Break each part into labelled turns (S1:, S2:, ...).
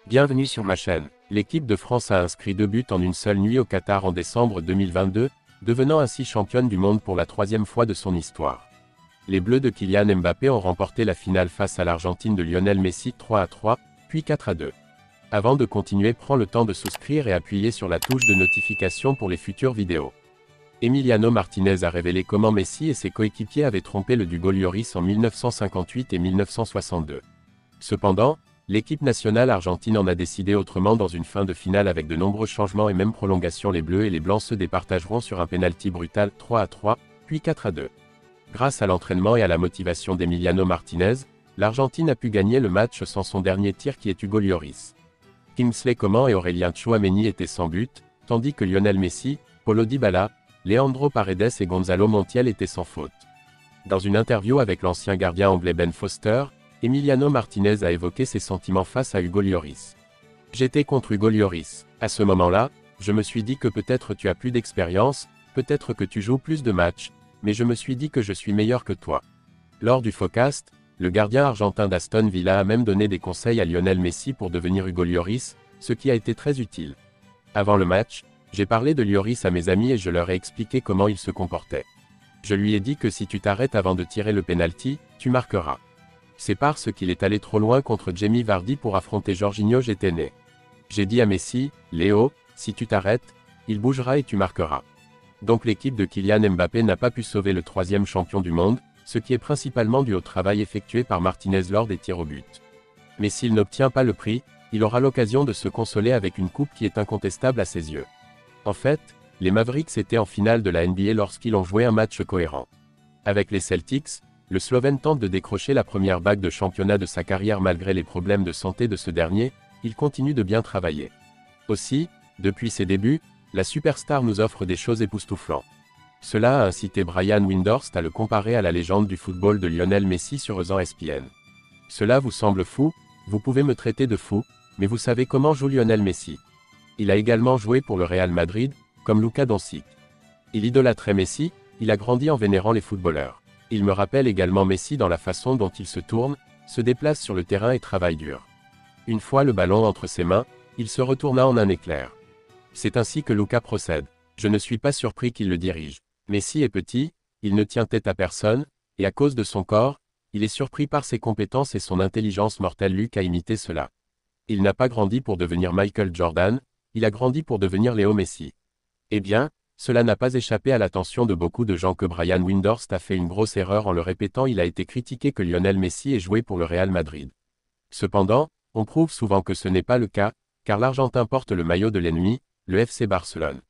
S1: Bienvenue sur ma chaîne. L'équipe de France a inscrit 2 buts en une seule nuit au Qatar en décembre 2022, devenant ainsi championne du monde pour la 3e fois de son histoire. Les Bleus de Kylian Mbappé ont remporté la finale face à l'Argentine de Lionel Messi 3-3, puis 4-2. Avant de continuer, prends le temps de souscrire et appuyer sur la touche de notification pour les futures vidéos. Emiliano Martinez a révélé comment Messi et ses coéquipiers avaient trompé le duo Lloris en 1958 et 1962. Cependant, l'équipe nationale argentine en a décidé autrement dans une fin de finale avec de nombreux changements et même prolongations. Les Bleus et les Blancs se départageront sur un pénalty brutal 3-3, puis 4-2. Grâce à l'entraînement et à la motivation d'Emiliano Martinez, l'Argentine a pu gagner le match sans son dernier tir qui est Hugo Lloris. Kingsley Coman et Aurélien Tchouaméni étaient sans but, tandis que Lionel Messi, Paulo Dybala, Leandro Paredes et Gonzalo Montiel étaient sans faute. Dans une interview avec l'ancien gardien anglais Ben Foster, Emiliano Martinez a évoqué ses sentiments face à Hugo Lloris. « J'étais contre Hugo Lloris. À ce moment-là, je me suis dit que peut-être tu as plus d'expérience, peut-être que tu joues plus de matchs, mais je me suis dit que je suis meilleur que toi. » Lors du Focast, le gardien argentin d'Aston Villa a même donné des conseils à Lionel Messi pour devenir Hugo Lloris, ce qui a été très utile. Avant le match, j'ai parlé de Lloris à mes amis et je leur ai expliqué comment il se comportait. Je lui ai dit que si tu t'arrêtes avant de tirer le penalty, tu marqueras. C'est parce qu'il est allé trop loin contre Jamie Vardy pour affronter Jorginho j'étais né. J'ai dit à Messi, Léo, si tu t'arrêtes, il bougera et tu marqueras. Donc l'équipe de Kylian Mbappé n'a pas pu sauver le 3e champion du monde, ce qui est principalement dû au travail effectué par Martinez lors des tirs au but. Mais s'il n'obtient pas le prix, il aura l'occasion de se consoler avec une coupe qui est incontestable à ses yeux. En fait, les Mavericks étaient en finale de la NBA lorsqu'ils ont joué un match cohérent. Avec les Celtics, le Slovène tente de décrocher la première bague de championnat de sa carrière malgré les problèmes de santé de ce dernier, il continue de bien travailler. Aussi, depuis ses débuts, la superstar nous offre des choses époustouflantes. Cela a incité Brian Windhorst à le comparer à la légende du football de Lionel Messi sur ESPN. Cela vous semble fou? Vous pouvez me traiter de fou, mais vous savez comment joue Lionel Messi. Il a également joué pour le Real Madrid, comme Luka Doncic. Il idolâtrait Messi, il a grandi en vénérant les footballeurs. Il me rappelle également Messi dans la façon dont il se tourne, se déplace sur le terrain et travaille dur. Une fois le ballon entre ses mains, il se retourna en un éclair. C'est ainsi que Luka procède. Je ne suis pas surpris qu'il le dirige. Messi est petit, il ne tient tête à personne, et à cause de son corps, il est surpris par ses compétences et son intelligence mortelle. Luka a imité cela. Il n'a pas grandi pour devenir Michael Jordan, il a grandi pour devenir Léo Messi. Eh bien, cela n'a pas échappé à l'attention de beaucoup de gens que Brian Windhorst a fait une grosse erreur en le répétant. Il a été critiqué que Lionel Messi ait joué pour le Real Madrid. Cependant, on prouve souvent que ce n'est pas le cas, car l'Argentin porte le maillot de l'ennemi, le FC Barcelone.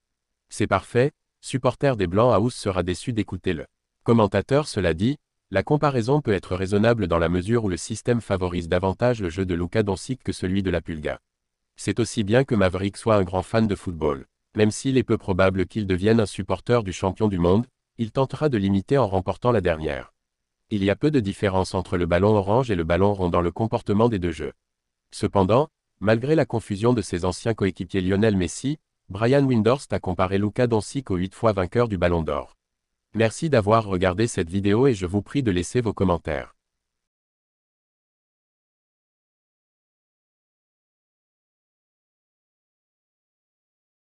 S1: C'est parfait, supporter des Blancs House sera déçu d'écouter le commentateur. Cela dit, la comparaison peut être raisonnable dans la mesure où le système favorise davantage le jeu de Luka Doncic que celui de la Pulga. C'est aussi bien que Maverick soit un grand fan de football. Même s'il est peu probable qu'il devienne un supporter du champion du monde, il tentera de l'imiter en remportant la dernière. Il y a peu de différence entre le ballon orange et le ballon rond dans le comportement des deux jeux. Cependant, malgré la confusion de ses anciens coéquipiers Lionel Messi, Brian Windhorst a comparé Luka Doncic au 8 fois vainqueur du Ballon d'Or. Merci d'avoir regardé cette vidéo et je vous prie de laisser vos commentaires.